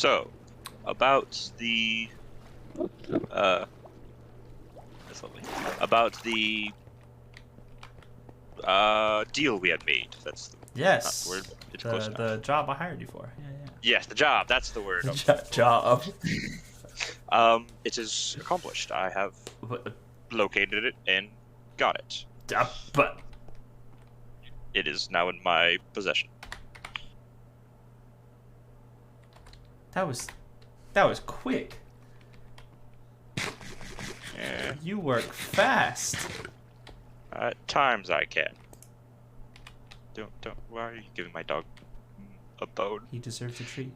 So, about the that's lovely. About the deal we had made. That's not the word, Yes, but it's close enough. the job I hired you for. Yeah, Yes, the job. That's the word. yeah. Job. It is accomplished. I have But, located it and got it. but It is now in my possession. that was quick. Yeah. You work fast. At times I can. Don't. Why are you giving my dog a bone? He deserves a treat.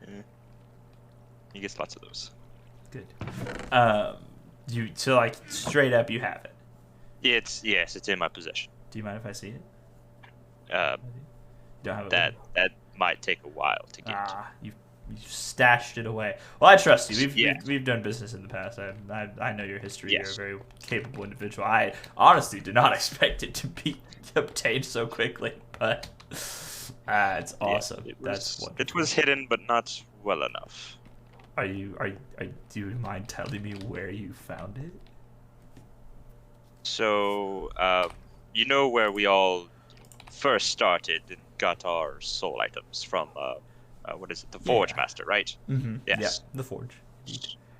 Yeah. He gets lots of those. Good. So like straight up, you have it. It's in my possession. Do you mind if I see it? Uh, You don't have it. that might take a while to get. You stashed it away. Well, I trust you. Yeah. We've done business in the past. I know your history. Yes. You're a very capable individual. I honestly did not expect it to be obtained so quickly, but it's awesome. That's wonderful. It was hidden, but not well enough. Do you mind telling me where you found it? So, you know where we all first started and got our soul items from? What is it? The Forge Master, right? Mm-hmm. Yes. Yeah, the Forge.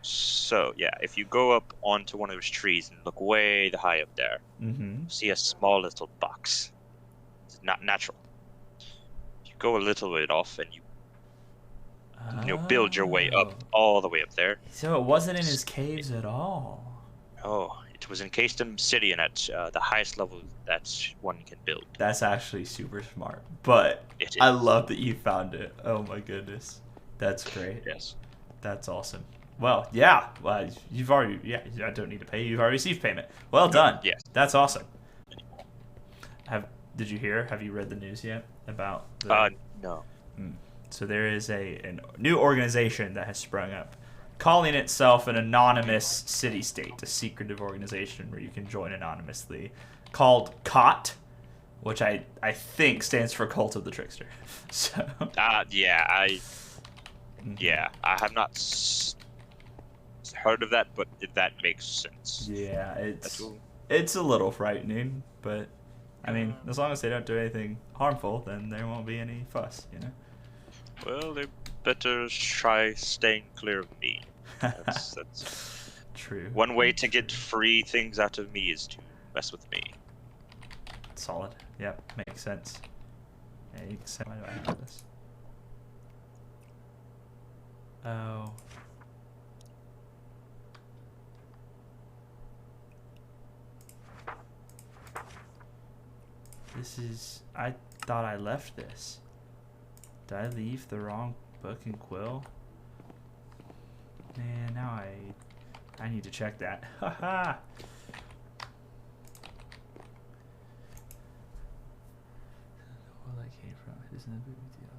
So, yeah, if you go up onto one of those trees and look way high up there, Mm-hmm. see a small little box. It's not natural. You go a little bit off and you build your way up, all the way up there. So it wasn't in his caves at all. Oh, it was encased in obsidian at the highest level that one can build. That's actually super smart. But I love that you found it. Oh my goodness. That's great. Yes. That's awesome. Well, yeah. Well, you've already, yeah, I don't need to pay. You've already received payment. Well done. Yes. That's awesome. Did you hear? Have you read the news yet about the... No. So there is a new organization that has sprung up, calling itself an anonymous city-state, a secretive organization where you can join anonymously, called COT, which I think stands for Cult of the Trickster. So. I have not heard of that, but that makes sense. Yeah, it's a little frightening, but I mean, as long as they don't do anything harmful, then there won't be any fuss, you know. Well, they better try staying clear of me. That's true. One way to get free things out of me is to mess with me. Solid. Yep, makes sense. Yeah, you can say, why do I have this? Oh. This is... I thought I left this. Did I leave the wrong book and quill? Man, now I need to check that. Haha! Where that came from. It isn't a big deal.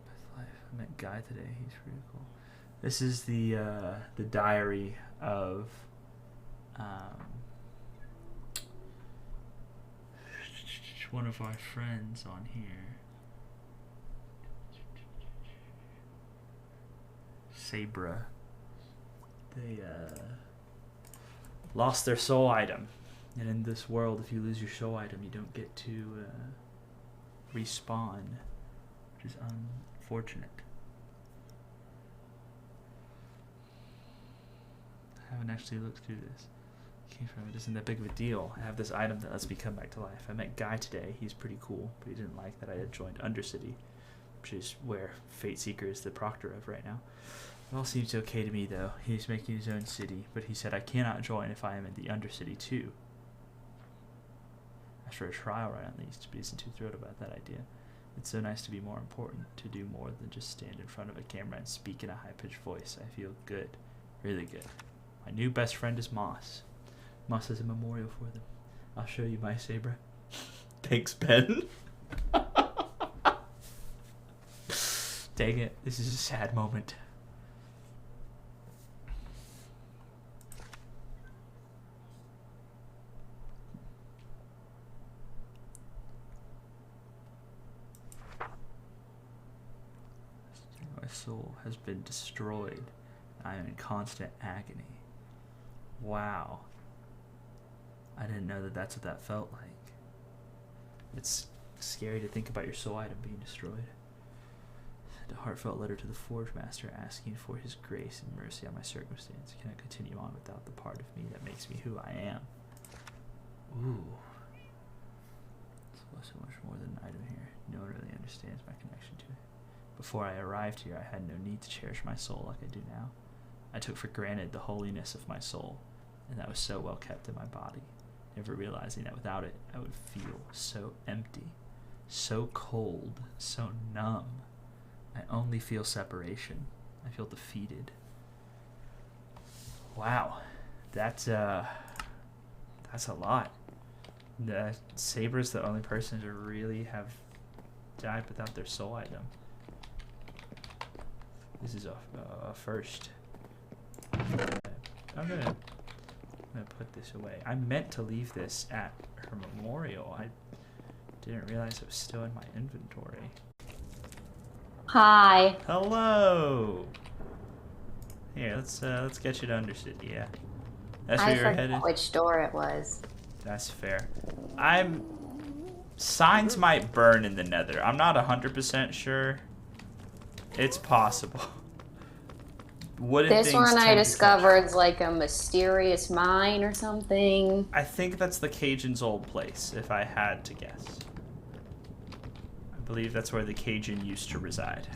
Best life. I met Guy today. He's pretty cool. This is the diary of one of our friends on here. Sabra. They lost their soul item, and in this world, if you lose your soul item, you don't get to respawn, which is unfortunate. I haven't actually looked through this. Came from it isn't that big of a deal. I have this item that lets me come back to life. I met Guy today. He's pretty cool, but he didn't like that I had joined Undercity, which is where Fate Seeker is the proctor of right now. It all seems okay to me, though. He's making his own city, but he said I cannot join if I am in the Undercity too. After a trial run, at least, but he isn't too thrilled about that idea. It's so nice to be more important, to do more than just stand in front of a camera and speak in a high-pitched voice. I feel good, really good. My new best friend is Moss. Moss has a memorial for them. I'll show you my Sabra. Thanks, Ben. Dang it, this is a sad moment. soul has been destroyed. I am in constant agony. Wow. I didn't know that that's what that felt like. It's scary to think about your soul item being destroyed. A heartfelt letter to the Forge Master asking for his grace and mercy on my circumstance. Can I continue on without the part of me that makes me who I am? Ooh. There's so much more than an item here. No one really understands my connection to it. Before I arrived here, I had no need to cherish my soul like I do now. I took for granted the holiness of my soul, and that was so well kept in my body, never realizing that without it, I would feel so empty, so cold, so numb. I only feel separation. I feel defeated. Wow, that's a lot. Saber's the only person to really have died without their soul item. This is a first. I'm gonna put this away. I meant to leave this at her memorial. I didn't realize it was still in my inventory. Hi. Hello. Here, let's get you to Undercity. Yeah, that's where you're headed. Which door it was. That's fair. Signs might burn in the Nether. I'm not 100% sure. It's possible. This one I discovered is like a mysterious mine or something. I think that's the Cajun's old place, if I had to guess. I believe that's where the Cajun used to reside.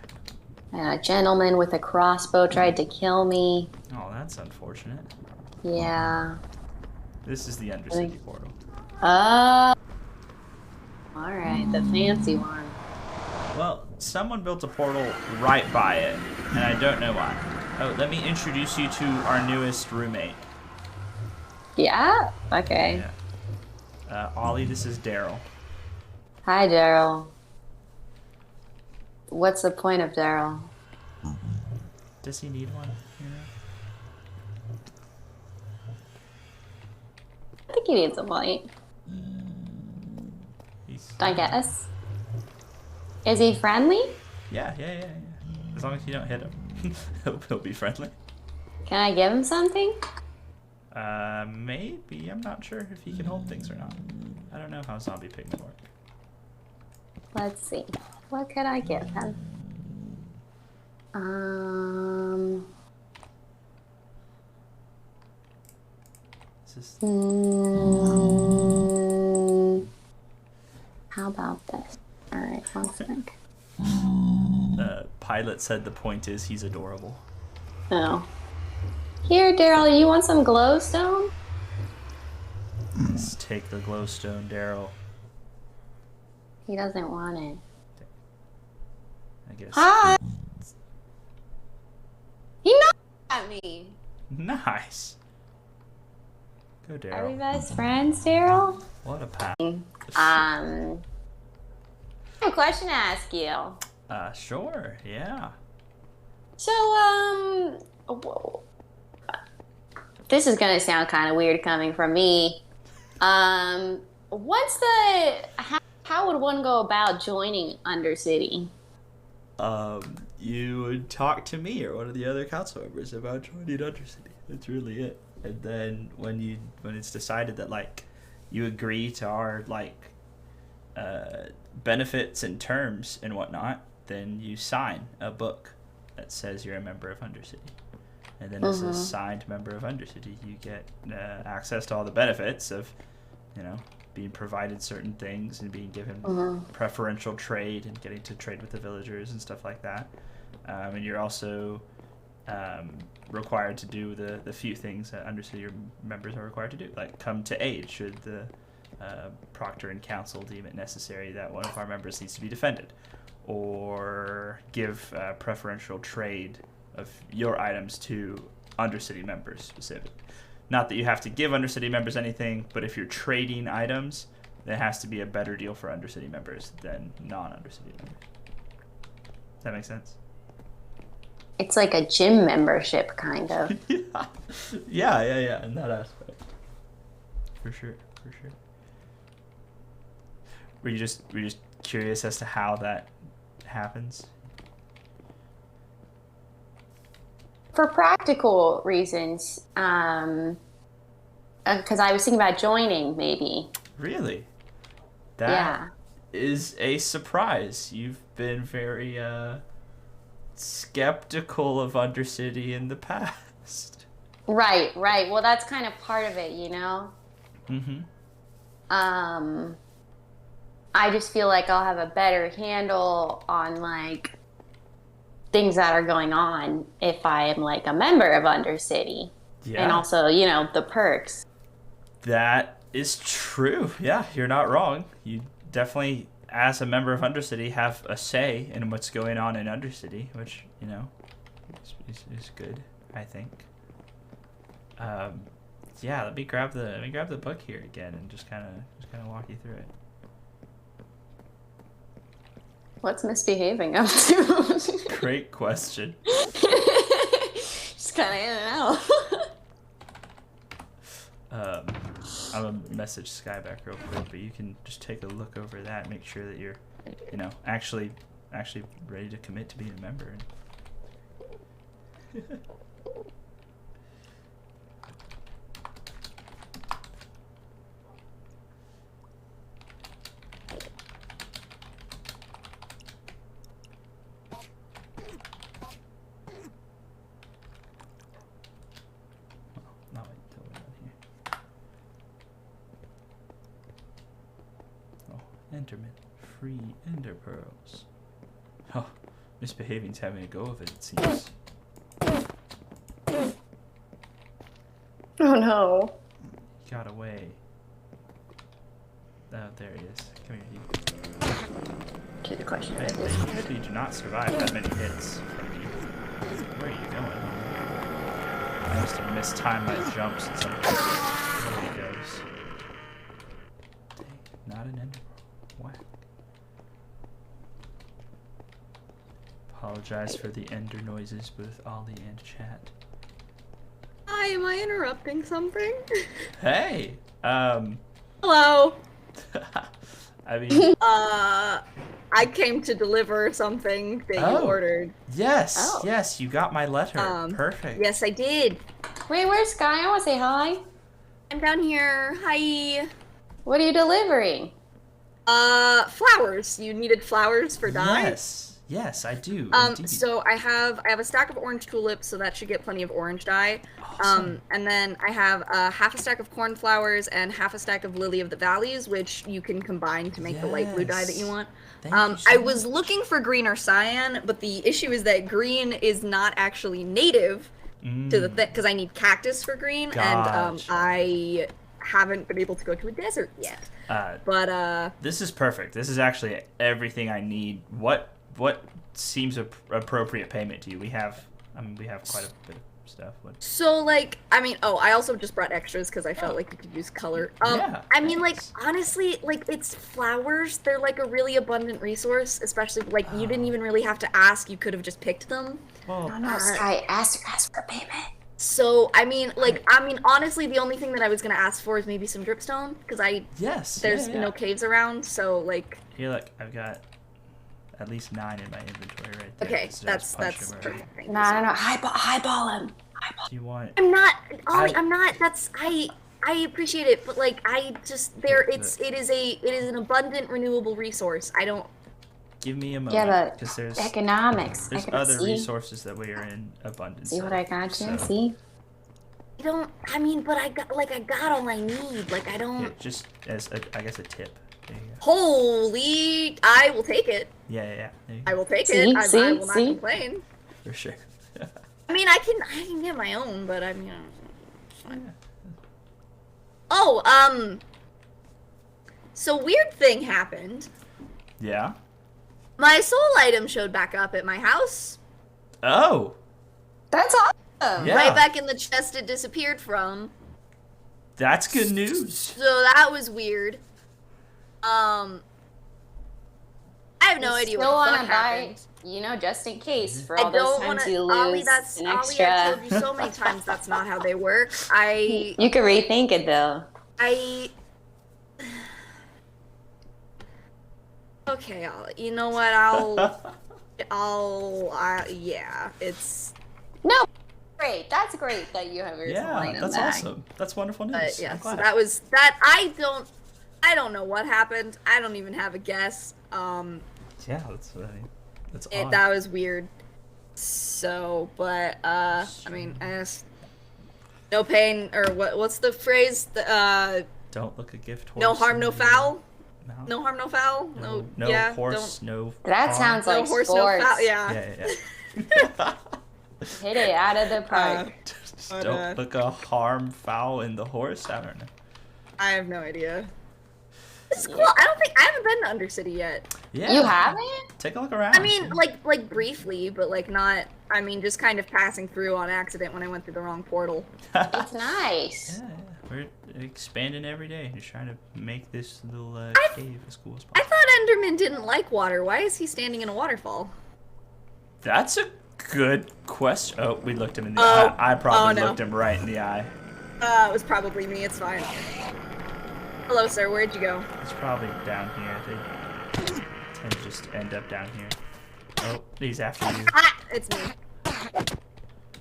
A gentleman with a crossbow tried to kill me. Oh, that's unfortunate. Yeah. This is the Undercity portal. Alright, the fancy one. Well, someone built a portal right by it, and I don't know why. Oh, let me introduce you to our newest roommate. Yeah? Okay. Yeah. Ollie, this is Daryl. Hi, Daryl. What's the point of Daryl? Does he need one? You know? I think he needs a point. I guess. Is he friendly? Yeah. As long as you don't hit him, he'll be friendly. Can I give him something? Maybe. I'm not sure if he can hold things or not. I don't know how zombie pigs work. Let's see. What could I give him? How about this? Alright, one sec. Pilot said the point is he's adorable. Oh. Here, Daryl, you want some glowstone? Let's take the glowstone, Daryl. He doesn't want it. I guess. Hi! He knocked at me! Nice. Go, Daryl. Are we best friends, Daryl? What a pal. I have a question to ask you. Sure, yeah. So, this is gonna sound kind of weird coming from me. What's the, how would one go about joining Undercity? You would talk to me or one of the other council members about joining Undercity. That's really it. And then when it's decided that like you agree to our like benefits and terms and whatnot, then you sign a book that says you're a member of Undercity. And then as a signed member of Undercity, you get access to all the benefits of, you know, being provided certain things and being given preferential trade and getting to trade with the villagers and stuff like that. And you're also required to do the few things that Undercity members are required to do, like come to aid should the Proctor and Council deem it necessary that one of our members needs to be defended, or give preferential trade of your items to Undercity members specific. Not that you have to give Undercity members anything, but if you're trading items, there has to be a better deal for Undercity members than non-Undercity members. Does that make sense? It's like a gym membership, kind of. Yeah, in that aspect. For sure. Were you just curious as to how that happens? for practical reasons, because I was thinking about joining, maybe. Really? Yeah. That is a surprise. You've been very skeptical of Undercity in the past. Right, right. Well, that's kind of part of it, you know? Mm-hmm. I just feel like I'll have a better handle on, like, things that are going on if I am, like, a member of Undercity. Yeah. And also, you know, the perks. That is true. Yeah, you're not wrong. You definitely, as a member of Undercity, have a say in what's going on in Undercity, which, you know, is good, I think. Yeah, let me grab the book here again and just kind of walk you through it. What's misbehaving up to? Great question. Just kind of in and out. I'm gonna message Skyback real quick, but you can just take a look over that, make sure that you're, you know, actually ready to commit to being a member. Enderman. Free ender pearls. Oh, misbehaving's having a go of it, it seems. Oh no. He got away. Oh, there he is. Come here, you. To the question. You do not survive that many hits from me. Where are you going? I must have mistimed my jumps at some point. There he goes. Dang, not an ender pearl. Whack. Apologize for the ender noises with Ollie and chat. Hi, am I interrupting something? Hey! Hello! I mean... I came to deliver something that you ordered. Yes, Oh. yes, you got my letter. Perfect. Yes, I did. Wait, where's Sky? I want to say hi. I'm down here. Hi. What are you delivering? Flowers. You needed flowers for dye? Yes, I do. Indeed. So I have a stack of orange tulips, so that should get plenty of orange dye. Awesome. And then I have half a stack of cornflowers and half a stack of lily of the valleys, which you can combine to make the light blue dye that you want. Thank you so I was much. looking for green or cyan, but the issue is that green is not actually native to the thing, because I need cactus for green, and Gotcha. I haven't been able to go to a desert yet. But this is perfect. This is actually everything I need. What seems appropriate payment to you? We have quite a bit of stuff. So, like, I mean, I also just brought extras because I felt like you could use color. Yeah, I mean, like, thanks. honestly, like, it's flowers. They're, like, a really abundant resource, especially, like, you didn't even really have to ask. You could have just picked them. Well, No, Sky, ask for payment. So, I mean, honestly, the only thing that I was going to ask for is maybe some dripstone, because there's no caves around, so, like... Here, look, I've got at least 9 in my inventory right there. Okay, So just punch that's them already. perfect. Thank you. No, highball him. Do you want... I'm not, Ollie, I'm not, I appreciate it, but, like, it is an abundant renewable resource. I don't... Give me a moment. Yeah, but 'cause there's economics. other see. resources that we are in abundance. See what I got you? So, See? I mean, but I got all I need. Like, I don't... yeah, just as, I guess, a tip. There you go. Holy... I will take it. Yeah. There you go. I will take See? it. I See? will not See? complain. For sure. I mean, I can get my own, but I mean, it's fine. Yeah. Oh, so weird thing happened. Yeah? My soul item showed back up at my house. Oh! That's awesome. Yeah. Right back in the chest it disappeared from. That's good news. So that was weird. I have no idea Still what the wanna fuck buy, happened. you know, just in case for I all those don't times want to. you lose Ollie, an Ollie, extra. I've told you so many times that's not how they work. You can rethink it though. Okay, Ollie. You know what? Yeah. It's No. Great. That's great that you have your Yeah, Selena that's back. awesome. That's wonderful news. But yeah, I'm so glad. that was that. I don't know what happened. I don't even have a guess. Yeah, that's odd. That was weird. So, but I mean, I guess no pain, or what's the phrase? Don't look a gift horse. No harm, no foul. Mouth. No harm, no foul. No yeah, horse, no. That harm. sounds no like horse, sports. no foul. Yeah. Yeah. Hit it out of the park. Just don't look a harm foul in the horse. I don't know. I have no idea. This is cool. I haven't been to Undercity yet. Yeah. You haven't? Take a look around. I mean, like briefly, but like not. I mean, just kind of passing through on accident when I went through the wrong portal. It's nice. Yeah, we're expanding every day. Just trying to make this little cave as cool as I possible. thought Enderman didn't like water. Why is he standing in a waterfall? That's a good question. Oh, we looked him in the eye. I probably no. looked him right in the eye. It was probably me. It's fine. Hello, sir. Where'd you go? It's probably down here. They tend to just end up down here. Oh, he's after you. Ah, it's me.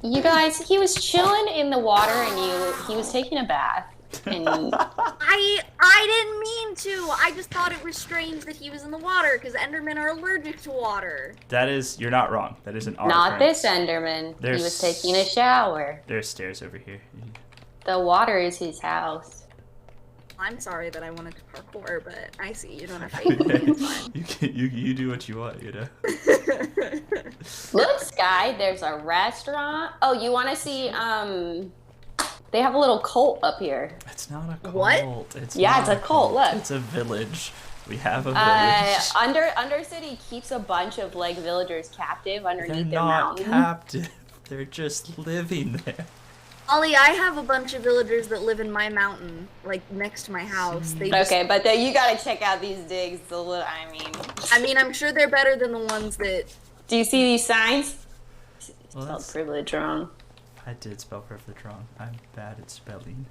You guys, he was chilling in the water and he was taking a bath. And I didn't mean to. I just thought it was strange that he was in the water because Endermen are allergic to water. You're not wrong. That is an art. not this Enderman. There's- He was taking a shower. There's stairs over here. The water is his house. I'm sorry that I wanted to parkour, but I see you don't have faith in me. It's fine. you do what you want, you know. Look, Sky, there's a restaurant. Oh, you want to see, they have a little cult up here. It's not a cult. What? It's Yeah, not it's a cult, look. It's a village. We have a village. Undercity keeps a bunch of, like, villagers captive They're underneath their not mountain. captive. They're just living there. Ollie, I have a bunch of villagers that live in my mountain, like next to my house. They just, Okay, but then you gotta check out these digs. I mean, I'm sure they're better than the ones that. Do you see these signs? Well, Spelled that's, privilege wrong. I did spell privilege wrong. I'm bad at spelling.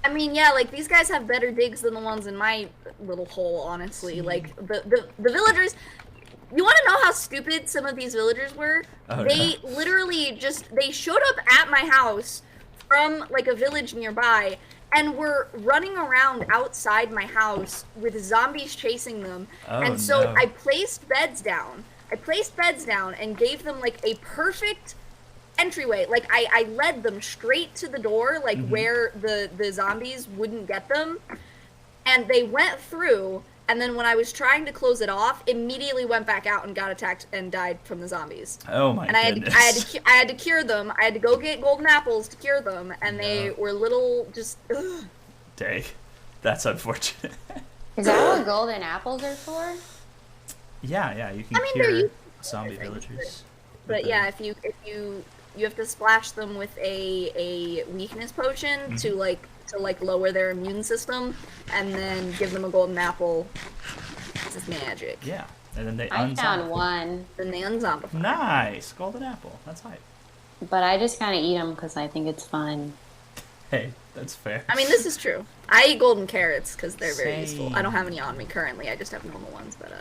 I mean, yeah, like these guys have better digs than the ones in my little hole. Honestly, like the villagers. You want to know how stupid some of these villagers were? Oh, They no. literally they showed up at my house from like a village nearby and were running around outside my house with zombies chasing them. Oh, and so no. I placed beds down. And gave them like a perfect entryway. Like I led them straight to the door, like where the zombies wouldn't get them. And they went through. And then when I was trying to close it off, immediately went back out and got attacked and died from the zombies. Oh my goodness. I had to cure them. I had to go get golden apples to cure them, and they were little just. Ugh. Dang. That's unfortunate. Is that what golden apples are for? Yeah, you can I mean, they're cure useful zombie for things, villagers. But yeah, if you have to splash them with a weakness potion to lower their immune system, and then give them a golden apple. This is magic. Yeah, and then they I found unzombify. one, Then they unzombify. Nice, golden apple. That's hype. but I just kind of eat them because I think it's fun. Hey, that's fair. I mean, this is true. I eat golden carrots because they're very useful. Same. I don't have any on me currently. I just have normal ones, but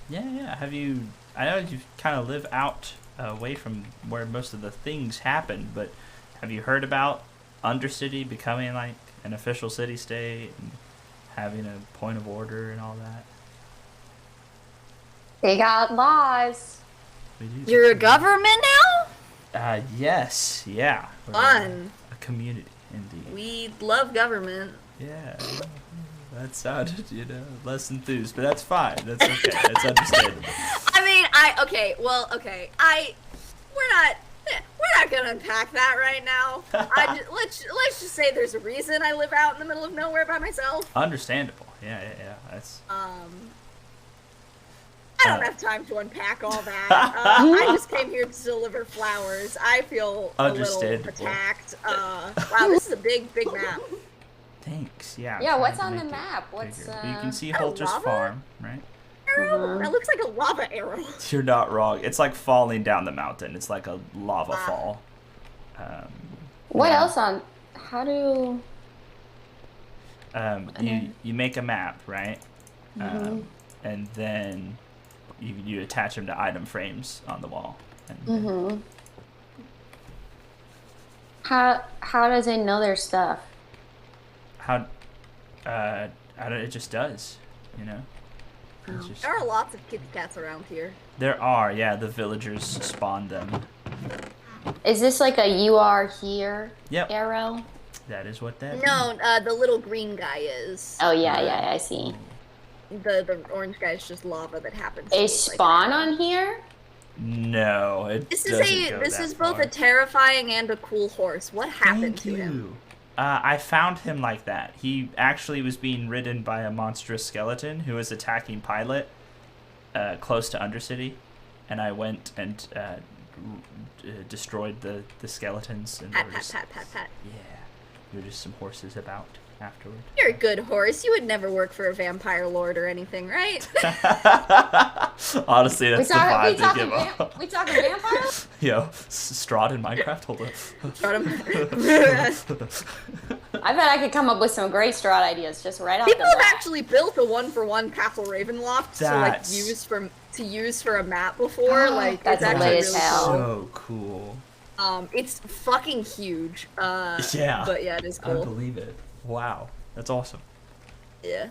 Yeah. Have you? I know you kind of live out away from where most of the things happen, but have you heard about Undercity becoming like an official city-state and having a point of order and all that? They got laws. We do you're a something. government now? Yes, yeah. We're Fun. A community, indeed. We love government. Yeah. That sounded, less enthused, but that's fine. That's okay. That's understandable. I mean, we're not gonna unpack that right now. Let's just say there's a reason I live out in the middle of nowhere by myself. Understandable. Yeah. That's. I don't have time to unpack all that. I just came here to deliver flowers. I feel a little Understandable. attacked. Wow, this is a big map. Thanks. Yeah. Yeah, I'm what's trying on to the make it map? What's, bigger. You can see Oh, Holter's lava? farm, right? Arrow? That looks like a lava arrow. You're not wrong. It's like falling down the mountain. It's like a lava fall. What yeah. else on? How do? You make a map, right? And then you attach them to item frames on the wall. Mm-hmm. How does it know their stuff? It just does, you know. Just, There are lots of kitty cats around here. there are, yeah. The villagers spawn them. Is this like a "you are here" Yep. arrow? That is what that. No, the little green guy is. Oh yeah, I see. The orange guy is just lava that happens. They to spawn like, on here? No, it This doesn't is go this that is both far. a terrifying and a cool horse. What happened Thank to him? I found him like that. He actually was being ridden by a monstrous skeleton who was attacking Pilot close to Undercity, and I went and destroyed the skeletons. And Pat, there were pat, just, pat, pat, pat. yeah, there were just some horses about afterward. You're a good horse. You would never work for a vampire lord or anything, right? Honestly, that's the vibe they give off. We talking vampires? Yo, Strahd in Minecraft, hold up. I bet I could come up with some great Strahd ideas just right off People the have bat. actually built a 1-for-1 Castle Ravenloft That's- to use for a map before. Like That's it's actually lit really as hell. cool. So cool. It's fucking huge. Yeah. But yeah, it is I cool. believe it. Wow, that's awesome. Yeah.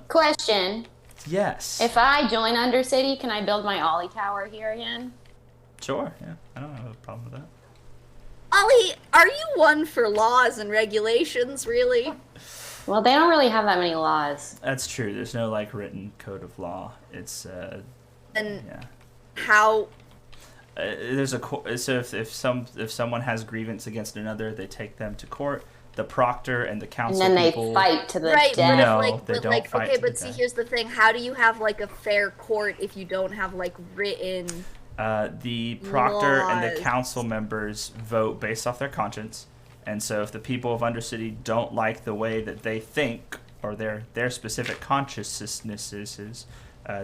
Question. Yes. If I join Undercity, can I build my Ollie Tower here again? Sure, yeah. I don't have a problem with that. Ollie, are you one for laws and regulations, really? Well, they don't really have that many laws. That's true. There's no like written code of law. It's And yeah. how There's a so if someone has grievance against another, they take them to court. The proctor and the And council then they people. fight to the right, death. No, but they like, don't like fight okay, to but the see, death. here's the thing: how do you have like a fair court if you don't have like written? The proctor and the Laws. council members vote based off their conscience, and so if the people of Undercity don't like the way that they think or their specific consciousnesses,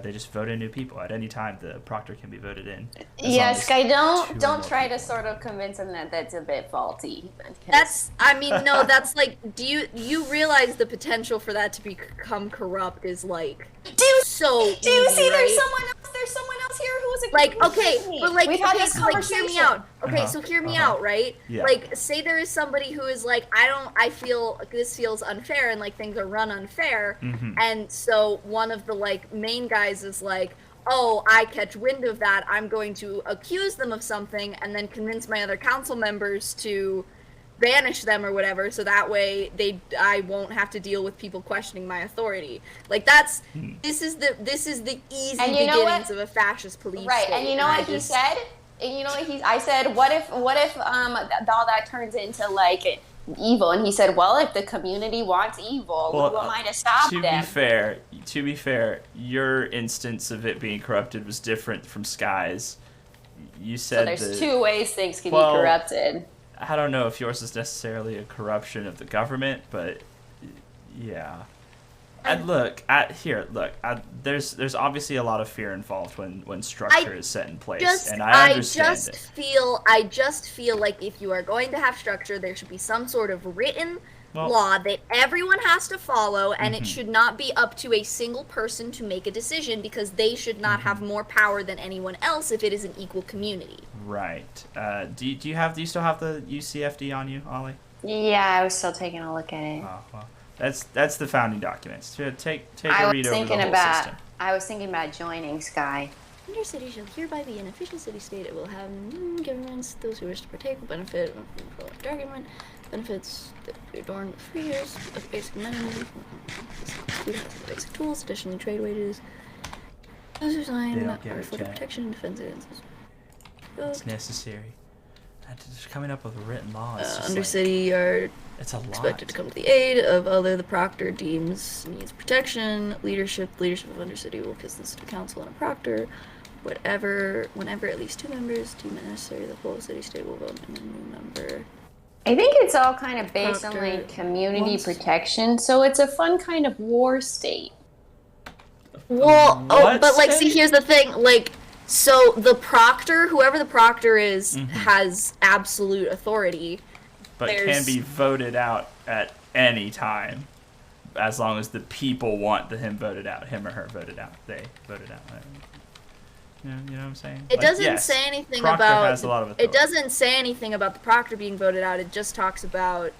they just vote in new people. At any time, the proctor can be voted in. as long Yeah, as Sky, two or don't more try to people. sort of convince them that that's a bit faulty. I mean, no, that's like, do you realize the potential for that to become corrupt is like Do you so see easy, there's right? someone else here who's a Like, okay, but like, we've had okay, this so like, hear me out. Okay, Uh-huh, so hear me uh-huh. out, right? Yeah. Like, say there is somebody who is like, I feel this feels unfair and like things are run unfair, Mhm. and so one of the like main guys is like, oh, I catch wind of that, I'm going to accuse them of something and then convince my other council members to banish them or whatever, so that way I won't have to deal with people questioning my authority. Like that's this is the easy And you know beginnings what? of a fascist police Right, state, and you know what he said? And you know what I said, what if all that turns into like evil? And he said, well, if the community wants evil, who am I to stop to them? To be fair, your instance of it being corrupted was different from Sky's. You So said there's that, two ways things can Well, be corrupted. I don't know if yours is necessarily a corruption of the government, but yeah. There's obviously a lot of fear involved when structure is set in place, and I understand it. I just feel like if you are going to have structure, there should be some sort of written law that everyone has to follow, and it should not be up to a single person to make a decision because they should not have more power than anyone else if it is an equal community. Right. Do you still have the UCFD on you, Ollie? Yeah, I was still taking a look at it. Oh well, that's the founding documents. Take a read over the whole system. I was thinking about joining Sky. Undercity shall hereby be an efficient city-state. It will have governments. Those who wish to partake will benefit from the collective argument. Benefits that will be adorned with 3 years of basic amenities. Basic tools, additionally trade wages. Those who sign They don't give are a for check. protection and defense against this. It's necessary. Just coming up with a written law. It's just Undercity are it's a lot. expected to come to the aid of other the proctor deems needs protection. Leadership of Undercity will kiss the city council and a proctor. Whenever at least 2 members deem it necessary, the whole city-state will vote in a new member. I think it's all kind of based on like community protection, so it's a fun kind of war state. Well, What but like, see, state? here's the thing, like, so the proctor, whoever the proctor is, has absolute authority. but can there's- be voted out at any time. as long as the people want him voted out, him or her voted out, they voted out. You know what I'm saying? It doesn't say anything Proctor about. has a lot of authority. It doesn't say anything about the proctor being voted out. It just talks about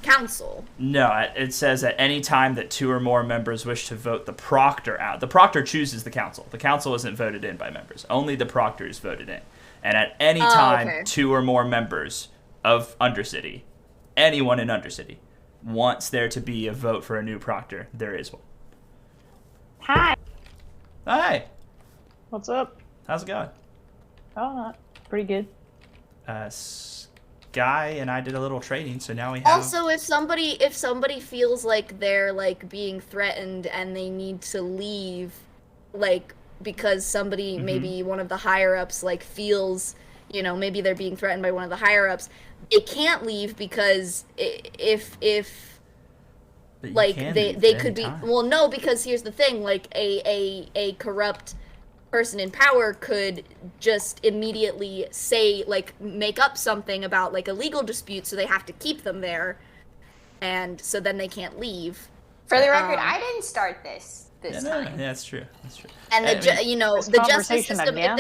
council. No, it says at any time that 2 or more members wish to vote the proctor out. The proctor chooses the council. The council isn't voted in by members. Only the proctor is voted in. And at any time, 2 or more members of Undercity, anyone in Undercity, wants there to be a vote for a new proctor, there is one. Hi. Hi. What's up? How's it going? Oh, pretty good. Guy and I did a little trading, so now we have. Also, if somebody feels like they're like being threatened and they need to leave, like because somebody maybe one of the higher ups like feels, maybe they're being threatened by one of the higher ups, they can't leave because if like they could be well, no, because here's the thing, like a corrupt person in power could just immediately say, like, make up something about like a legal dispute, so they have to keep them there, and so then they can't leave. For the record, I didn't start this time. Yeah, that's true. That's true. And the justice system, again?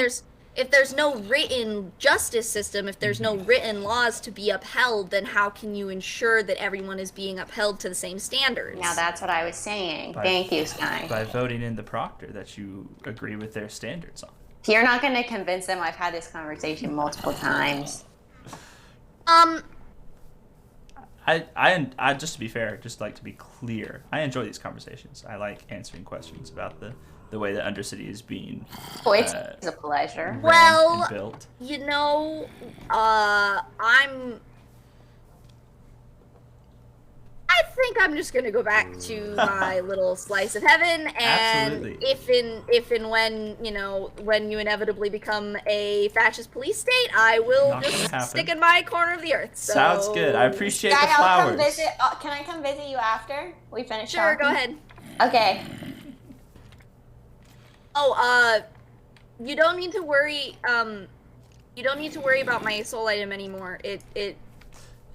if there's no written justice system, if there's no written laws to be upheld, then how can you ensure that everyone is being upheld to the same standards? Now that's what I was saying. Thank you, Sky. By voting in the proctor that you agree with their standards on. You're not going to convince them. I've had this conversation multiple times. I just to be fair, just like to be clear, I enjoy these conversations. I like answering questions about the way that Undercity is being It's a pleasure. Well, built. I think I'm just gonna go back to my little slice of heaven, and Absolutely. if and when when you inevitably become a fascist police state, I will Not gonna just happen. stick in my corner of the earth. So... Sounds good. I appreciate Sky, the flowers. I'll come visit. Can I come visit you after we finish Sure, talking? go ahead. Okay. Oh, you don't need to worry. You don't need to worry about my soul item anymore. It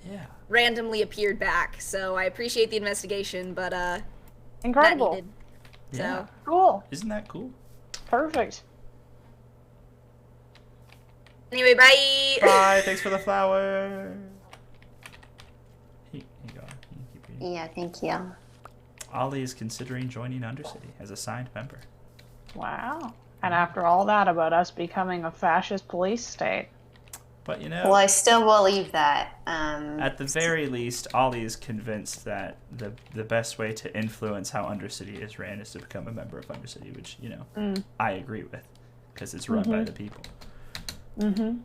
Yeah. randomly appeared back, so I appreciate the investigation, but not Incredible. needed. Yeah. So Cool. Isn't that cool? Perfect. anyway, bye. Bye. Thanks for the flower. Here you go. You can keep reading. Yeah, thank you. Ollie is considering joining Undercity as a signed member. Wow. And after all that about us becoming a fascist police state. But Well, I still believe that. at the very least, Ollie is convinced that the best way to influence how Undercity is ran is to become a member of Undercity, which, I agree with, because it's run by the people. Mm-hmm. And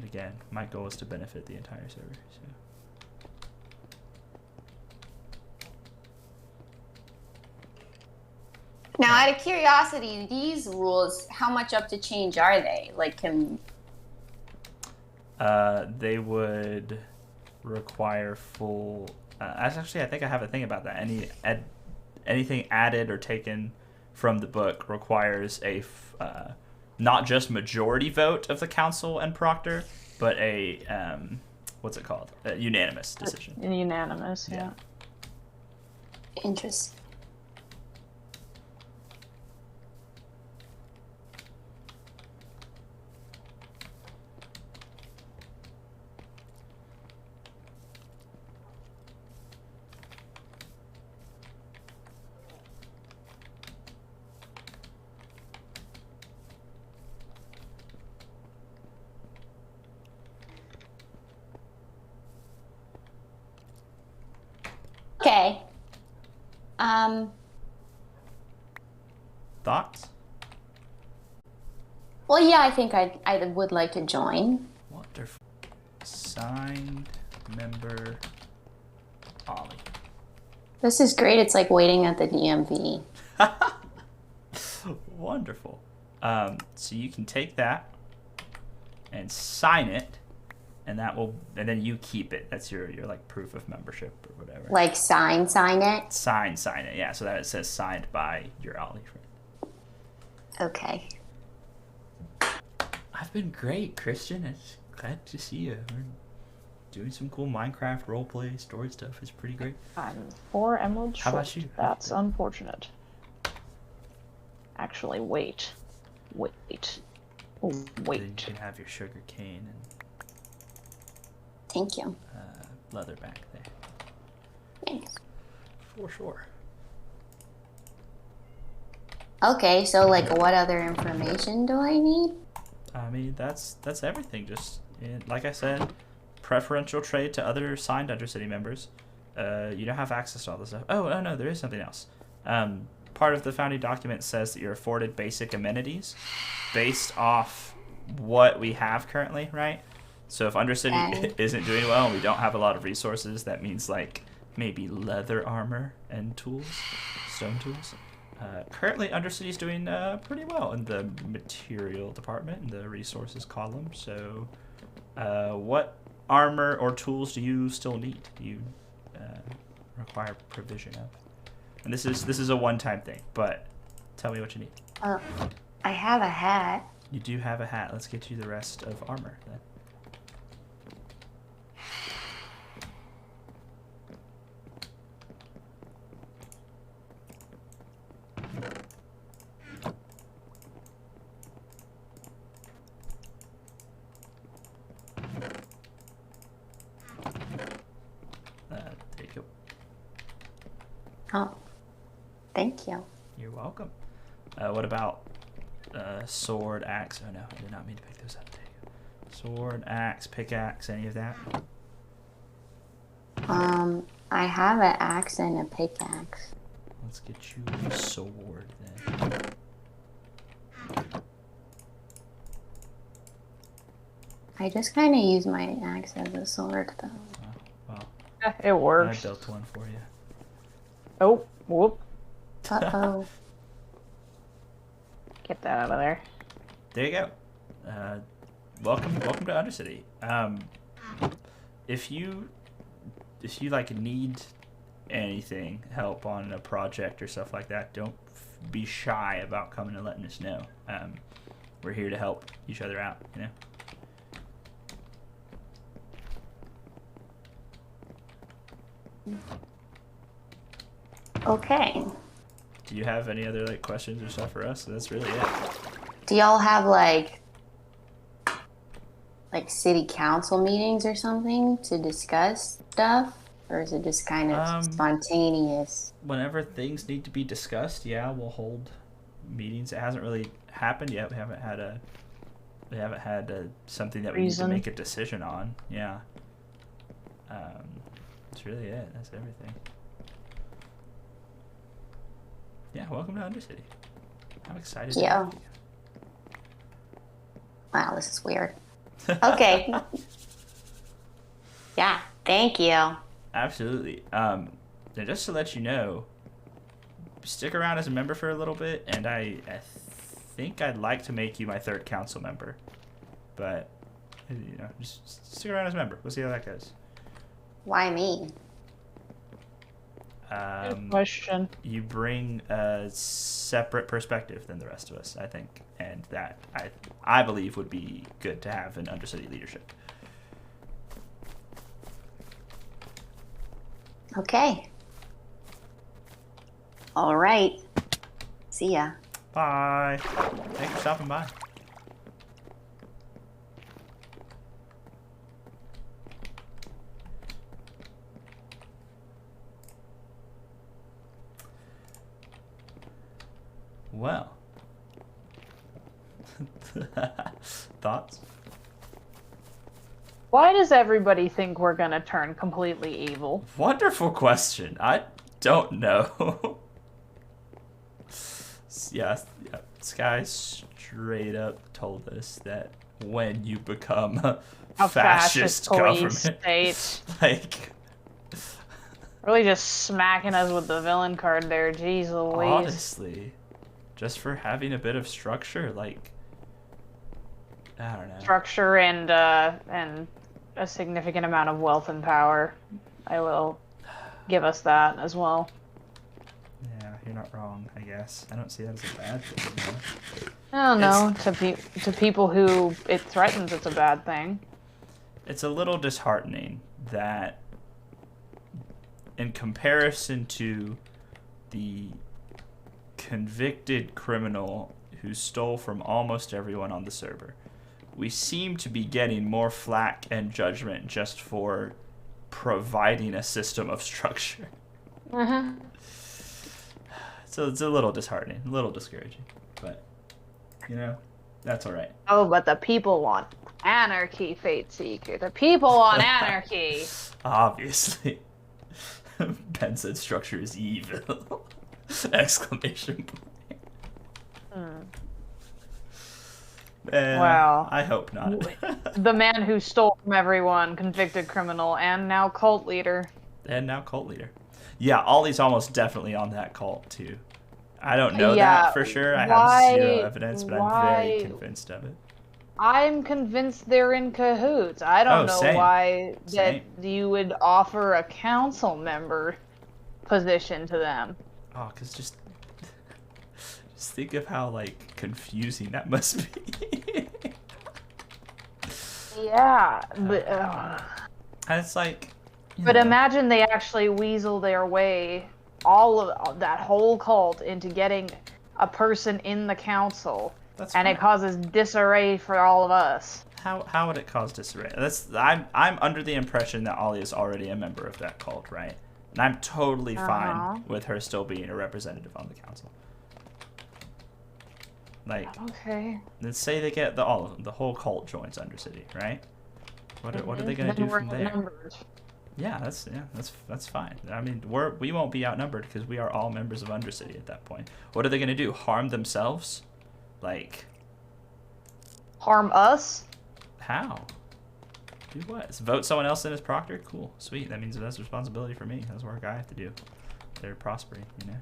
again, my goal is to benefit the entire server. So. Now, out of curiosity, these rules, how much up to change are they? Like, They would require full. Actually, I think I have a thing about that. Anything added or taken from the book requires a not just majority vote of the council and proctor, but a what's it called? A unanimous decision. Unanimous, yeah. Interesting. Okay. Thoughts? Well, yeah, I think I would like to join. Wonderful. Signed member Ollie. This is great. It's like waiting at the DMV. Wonderful. So you can take that and sign it, and then you keep it. That's your like proof of membership or whatever. Like sign it? Sign it. Yeah, so that it says signed by your Ollie friend. Okay. I've been great, Christian. It's glad to see you. doing some cool Minecraft roleplay story stuff. It's pretty great. I'm 4 emeralds How short. about you? That's unfortunate. Actually, wait. Oh, Then you wait. can have your sugar cane and Thank you. leather back there. Thanks. For sure. Okay, so like, what other information do I need? I mean, that's everything. Just like I said, preferential trade to other signed Undercity members. You don't have access to all this stuff. Oh no, there is something else. Part of the founding document says that you're afforded basic amenities based off what we have currently, right? So if Undercity isn't doing well and we don't have a lot of resources, that means like maybe leather armor and tools, stone tools. Currently, Undercity's doing pretty well in the material department, in the resources column. So, what armor or tools do you still need? Do you require provision of? And this is a one-time thing, but tell me what you need. I have a hat. You do have a hat. Let's get you the rest of armor then. There you go. Oh, thank you. You're welcome. What about sword, axe? Oh no, I did not mean to pick those up. There you go. Sword, axe, pickaxe, any of that? I have an axe and a pickaxe. Let's get you a sword then. I just kind of use my axe as a sword, though. Oh, well, Yeah, it I works. built one for you. Oh, whoop. Uh-oh. Get that out of there. There you go. Welcome to Undercity. If you like need anything, help on a project or stuff like that, don't be shy about coming and letting us know. We're here to help each other out, you know. Okay. Do you have any other like questions or stuff for us? That's really it. Do y'all have like city council meetings or something to discuss stuff? Or is it just kind of spontaneous? Whenever things need to be discussed, yeah, we'll hold meetings. It hasn't really happened yet. We haven't had something that we need to make a decision on. Yeah. That's really it. That's everything. Yeah, welcome to Undercity. I'm excited. Yeah. To have you. Wow, this is weird. Okay. Yeah, thank you. Absolutely. And just to let you know, stick around as a member for a little bit, and I think I'd like to make you my third council member. But, you know, just stick around as a member. We'll see how that goes. Why me? Good question. You bring a separate perspective than the rest of us, I think, and that I believe would be good to have in Undercity leadership. Okay. All right. See ya. Bye. Thanks for stopping by. Well. Thoughts? Why does everybody think we're gonna turn completely evil? Wonderful question. I don't know. yeah, Sky straight up told us that when you become a fascist police government, state. like, Really just smacking us with the villain card there, jeez Louise. honestly, just for having a bit of structure, like, I don't know. Structure and a significant amount of wealth and power. I will give us that as well. Yeah, you're not wrong, I guess. I don't see that as a bad thing, you know? I don't know. To people who it threatens, it's a bad thing. it's a little disheartening that in comparison to the convicted criminal who stole from almost everyone on the server, we seem to be getting more flack and judgment just for providing a system of structure. So it's a little disheartening, a little discouraging, but you know, that's all right. Oh, but the people want anarchy, Fate Seeker. The people want anarchy. Obviously. Ben said structure is evil. Exclamation point. Wow. I hope not. The man who stole from everyone, convicted criminal, and now cult leader. Yeah, Ollie's almost definitely on that cult too. I don't know that for sure. I have zero evidence, but I'm very convinced of it. I'm convinced they're in cahoots. I don't know why that you would offer a council member position to them. Oh, because just think of how, like, confusing that must be. Yeah, but... And it's like... But imagine they actually weasel their way, all of that whole cult, into getting a person in the council. That's and fine. It causes disarray for all of us. How would it cause disarray? I'm under the impression that Ollie is already a member of that cult, right? And I'm totally fine with her still being a representative on the council. Like, okay. Let's say they get the whole cult joins Undercity, right? What are they gonna do from there? Outnumbered. Yeah, that's fine. I mean, we won't be outnumbered because we are all members of Undercity at that point. What are they gonna do? Harm themselves? Like, harm us? How? Do what? Vote someone else in as proctor? Cool, sweet. That means that's responsibility for me. That's work I have to do. They're prospering, you know.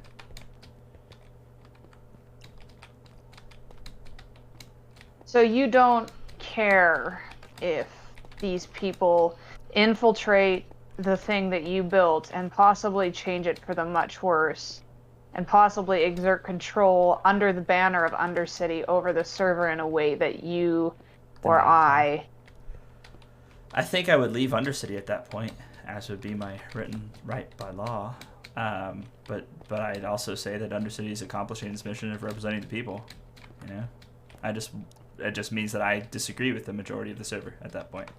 So you don't care if these people infiltrate the thing that you built and possibly change it for the much worse, and possibly exert control under the banner of Undercity over the server in a way that you or I think I would leave Undercity at that point, as would be my written right by law. But I'd also say that Undercity is accomplishing its mission of representing the people. You know, it just means that I disagree with the majority of the server at that point.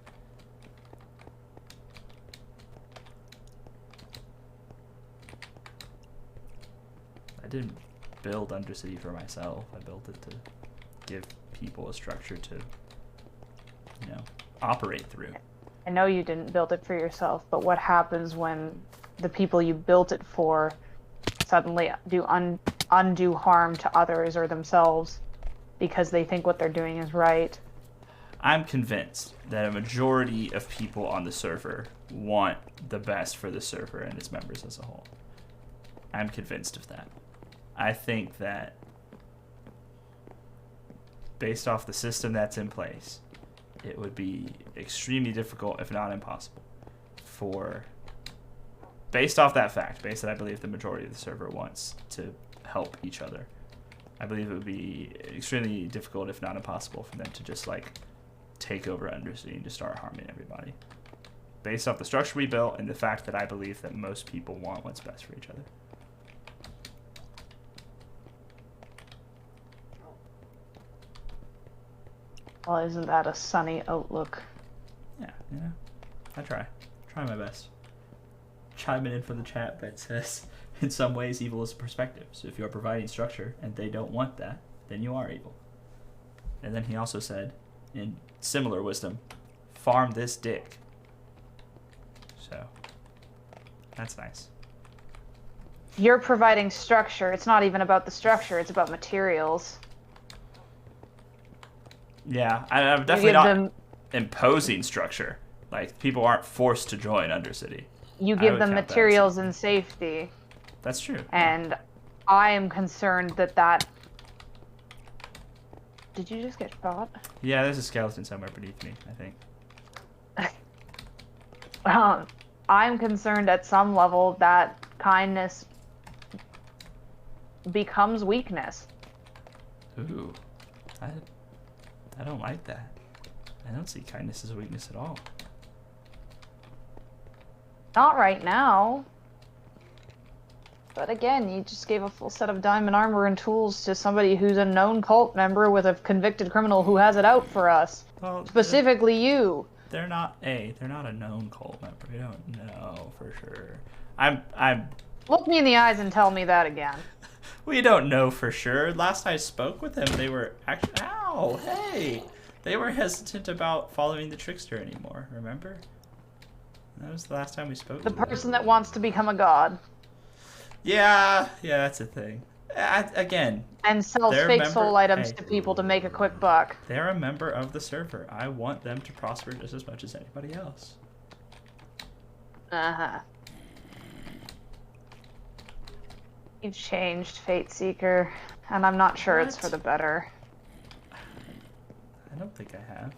I didn't build Undercity for myself. I built it to give people a structure to, you know, operate through. I know you didn't build it for yourself, but what happens when the people you built it for suddenly do undue harm to others or themselves because they think what they're doing is right? I'm convinced that a majority of people on the server want the best for the server and its members as a whole. I'm convinced of that. I think that based off the system that's in place, it would be extremely difficult, if not impossible, based off that fact, based that I believe the majority of the server wants to help each other, I believe it would be extremely difficult, if not impossible, for them to just, like, take over Undercity and just start harming everybody. Based off the structure we built and the fact that I believe that most people want what's best for each other. Well, isn't that a sunny outlook? Yeah, you know, I try my best. Chiming in from the chat that says, in some ways, evil is a perspective. So if you are providing structure and they don't want that, then you are evil. And then he also said, in similar wisdom, farm this dick. So, that's nice. You're providing structure. It's not even about the structure. It's about materials. Yeah, I'm definitely not imposing structure. Like, people aren't forced to join Undercity. You give them materials and safety. That's true. And I am concerned that... Did you just get shot? Yeah, there's a skeleton somewhere beneath me, I think. I'm concerned at some level that kindness becomes weakness. Ooh. I don't like that. I don't see kindness as a weakness at all. Not right now. But again, you just gave a full set of diamond armor and tools to somebody who's a known cult member with a convicted criminal who has it out for us. Well, Specifically you. They're not a known cult member. We don't know for sure. I'm Look me in the eyes and tell me that again. We don't know for sure. Last I spoke with them, they were actually hey! They were hesitant about following the trickster anymore, remember? That was the last time we spoke The to them. person that wants to become a god. Yeah, that's a thing. Again, And sells fake soul items to people to make a quick buck. They're a member of the server. I want them to prosper just as much as anybody else. Uh-huh. You've changed, Fate Seeker, and I'm not sure it's for the better. I don't think I have.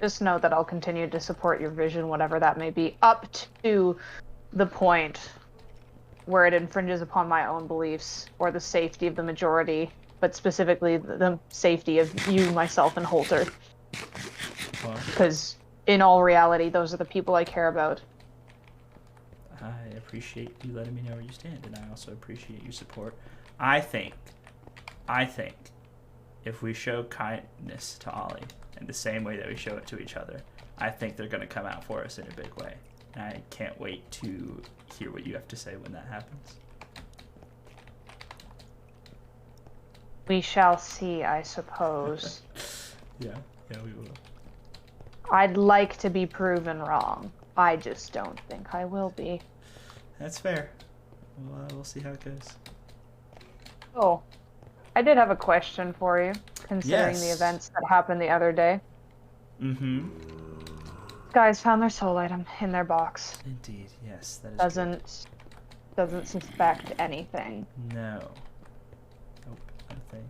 Just know that I'll continue to support your vision, whatever that may be, up to the point where it infringes upon my own beliefs or the safety of the majority, but specifically the safety of you, myself, and Holter. Because in all reality, those are the people I care about. I appreciate you letting me know where you stand, and I also appreciate your support. I think if we show kindness to Ollie in the same way that we show it to each other, I think they're going to come out for us in a big way. And I can't wait to hear what you have to say when that happens. We shall see, I suppose. Yeah, we will. I'd like to be proven wrong. I just don't think I will be. That's fair. We'll see how it goes. Oh, I did have a question for you, considering the Yes. events that happened the other day. Mm-hmm. Guys found their soul item in their box. Indeed, yes, that is Doesn't suspect anything. true. No. Nope, nothing.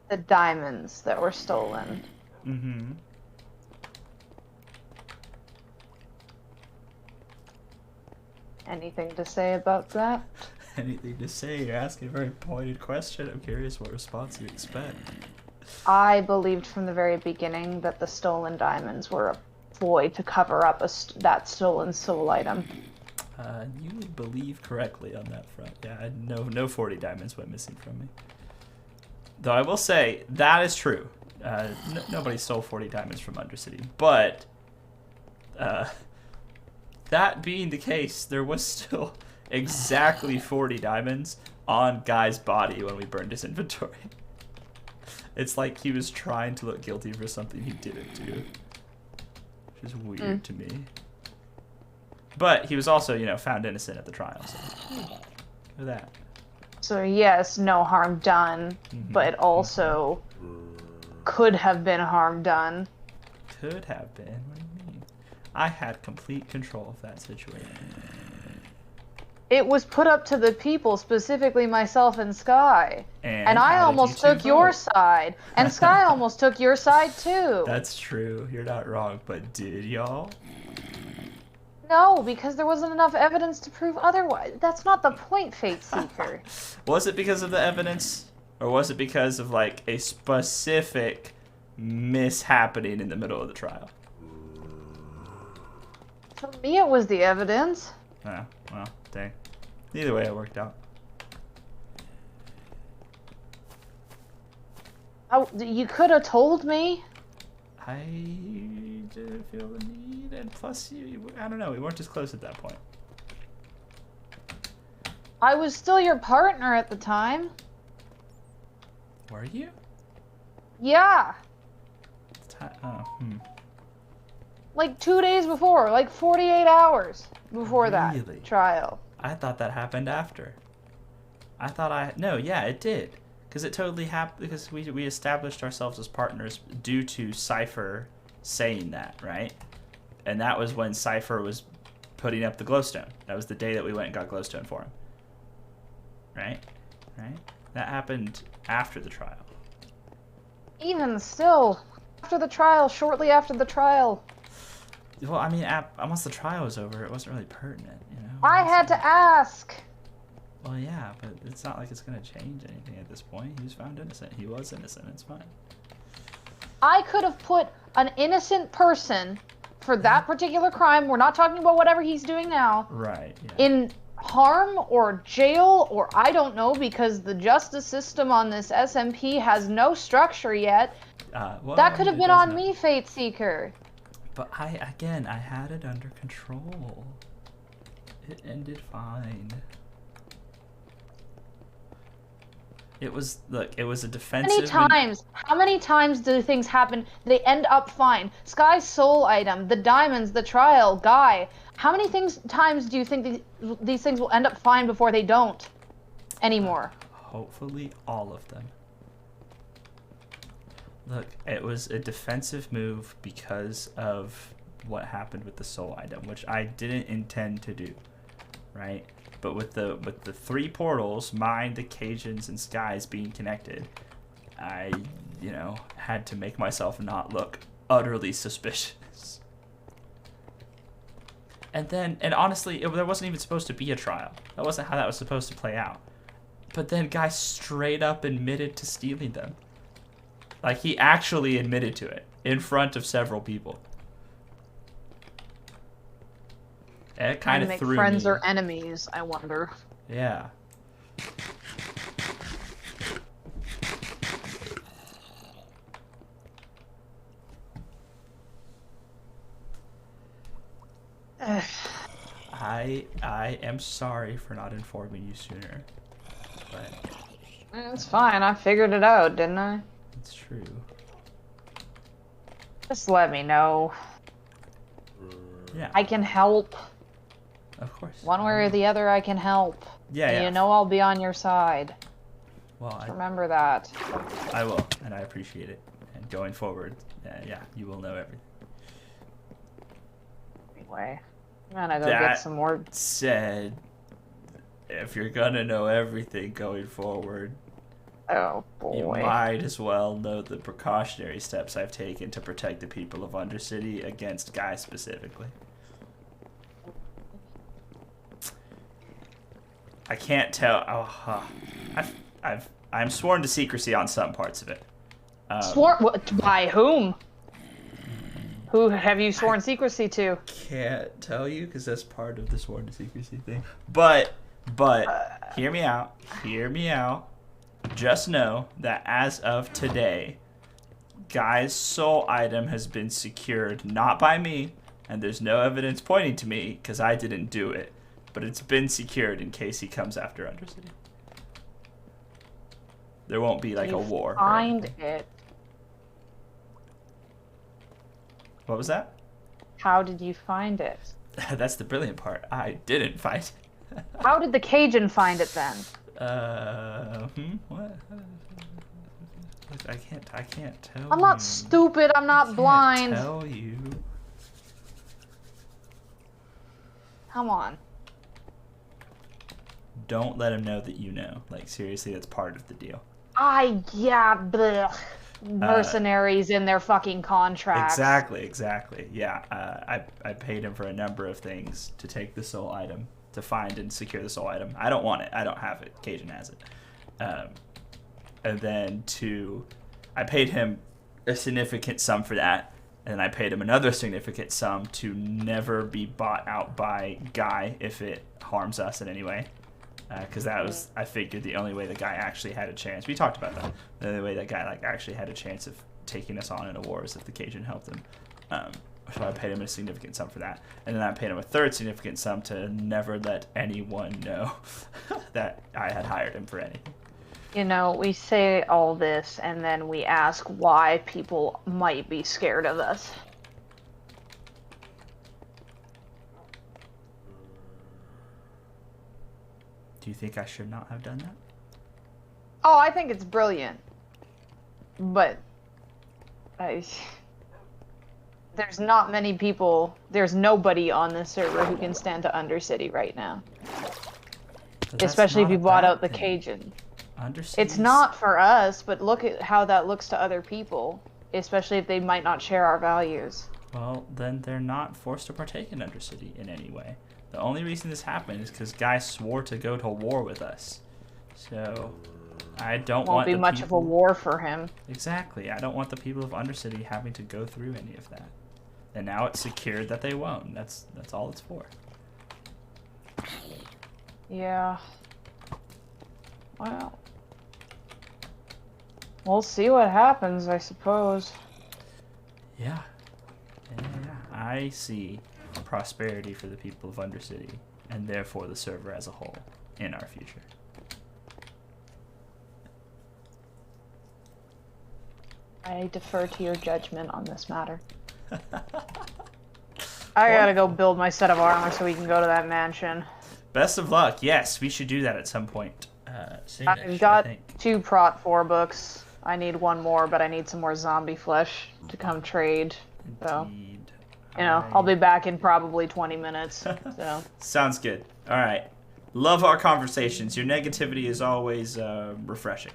The diamonds that were stolen. Mm-hmm. Anything to say about that? Anything to say? You're asking a very pointed question. I'm curious what response you expect. I believed from the very beginning that the stolen diamonds were a ploy to cover up that stolen soul item. You would believe correctly on that front. Yeah, no 40 diamonds went missing from me. Though I will say, that is true. Nobody stole 40 diamonds from Undercity. But, that being the case, there was still exactly 40 diamonds on Guy's body when we burned his inventory. It's like he was trying to look guilty for something he didn't do. Which is weird to me. But he was also, found innocent at the trial, so look at that. So yes, no harm done, but also could have been harm done. Could have been? What do you mean? I had complete control of that situation. It was put up to the people, specifically myself and Sky. And I how did almost you two took your vote? side. And Sky almost took your side too. That's true. You're not wrong, but did y'all? No, because there wasn't enough evidence to prove otherwise. That's not the point, Fate Seeker. Was it because of the evidence? Or was it because of, like, a specific mishappening in the middle of the trial? For me, it was the evidence. Oh, well, dang. Either way, it worked out. Oh, you could have told me. I didn't feel the need, and plus, I don't know, we weren't as close at that point. I was still your partner at the time. Were you? Yeah. Oh, Like 2 days before, like 48 hours before Really? that trial. I thought that happened after. No, yeah, it did. Because it totally happened, because we established ourselves as partners due to Cypher saying that, right? And that was when Cypher was putting up the glowstone. That was the day that we went and got glowstone for him. Right? That happened after the trial. Even still, after the trial, shortly after the trial. Well, I mean, once the trial was over, it wasn't really pertinent, you know? I had to ask. Well, yeah, but it's not like it's going to change anything at this point. He was found innocent. He was innocent. It's fine. I could have put an innocent person for that particular crime. We're not talking about whatever he's doing now. Right, yeah. In harm or jail or I don't know, because the justice system on this SMP has no structure yet. Well, that could have been on not. me, Fate Seeker. But I had it under control. It ended fine. It was a defensive. How many times do things happen? They end up fine. Sky's soul item, the diamonds, the trial, Guy. How many times do you think these things will end up fine before they don't anymore? Hopefully all of them. Look, it was a defensive move because of what happened with the soul item, which I didn't intend to do, right? But with the 3 portals, mine, the Cajuns, and Sky's being connected, I, had to make myself not look utterly suspicious. And honestly, there wasn't even supposed to be a trial. That wasn't how that was supposed to play out. But then Guy straight up admitted to stealing them. Like, he actually admitted to it in front of several people. It kind of threw me. Friends or enemies, I wonder. Yeah. I am sorry for not informing you sooner, but it's fine. I figured it out, didn't I? It's true. Just let me know. Yeah. I can help. Of course. One way or the other, I can help. Yeah, and yeah. You know I'll be on your side. Well, remember that. I will, and I appreciate it. And going forward, yeah, you will know everything. Anyway, I'm gonna go get some more. That said, if you're gonna know everything going forward, oh boy, you might as well know the precautionary steps I've taken to protect the people of Undercity against Guy specifically. I can't tell. I'm sworn to secrecy on some parts of it. Sworn by whom? Who have you sworn secrecy to? Can't tell you because that's part of the sworn to secrecy thing. But hear me out. Hear me out. Just know that as of today, Guy's soul item has been secured not by me, and there's no evidence pointing to me because I didn't do it. But it's been secured in case he comes after Undercity. There won't be like a war. Find it. What was that? How did you find it? That's the brilliant part. I didn't find it. How did the Cajun find it then? What? I can't tell. I'm not stupid. I'm not blind. I can't tell you. Come on. Don't let him know that you know. Like, seriously, that's part of the deal. Blech. Mercenaries in their fucking contracts. Exactly. Yeah, I paid him for a number of things to take the soul item, to find and secure the soul item. I don't want it. I don't have it. Cajun has it. And then I paid him a significant sum for that, and I paid him another significant sum to never be bought out by Guy if it harms us in any way. Because that was, I figured, the only way the guy actually had a chance. We talked about that. The only way that guy actually had a chance of taking us on in a war is if the Cajun helped him. So I paid him a significant sum for that, and then I paid him a third significant sum to never let anyone know that I had hired him for anything. You know, we say all this, and then we ask why people might be scared of us. Do you think I should not have done that? Oh, I think it's brilliant. But there's not many people, there's nobody on this server who can stand to Undercity right now. Especially if you bought out the Cajun. It's not for us, but look at how that looks to other people. Especially if they might not share our values. Well, then they're not forced to partake in Undercity in any way. The only reason this happened is because guys swore to go to war with us. So, I don't want Won't be much of a war for him. Exactly. I don't want the people of Undercity having to go through any of that. And now it's secured that they won't. That's all it's for. Yeah. Well. We'll see what happens, I suppose. Yeah. Yeah. I see prosperity for the people of Undercity, and therefore the server as a whole, in our future. I defer to your judgment on this matter. I gotta go build my set of armor so we can go to that mansion. Best of luck. Yes, we should do that at some point. I've got 2 Prot 4 books. I need 1 more, but I need some more zombie flesh to come trade. So, Indeed. I'll be back in probably 20 minutes. So. Sounds good. All right. Love our conversations. Your negativity is always refreshing.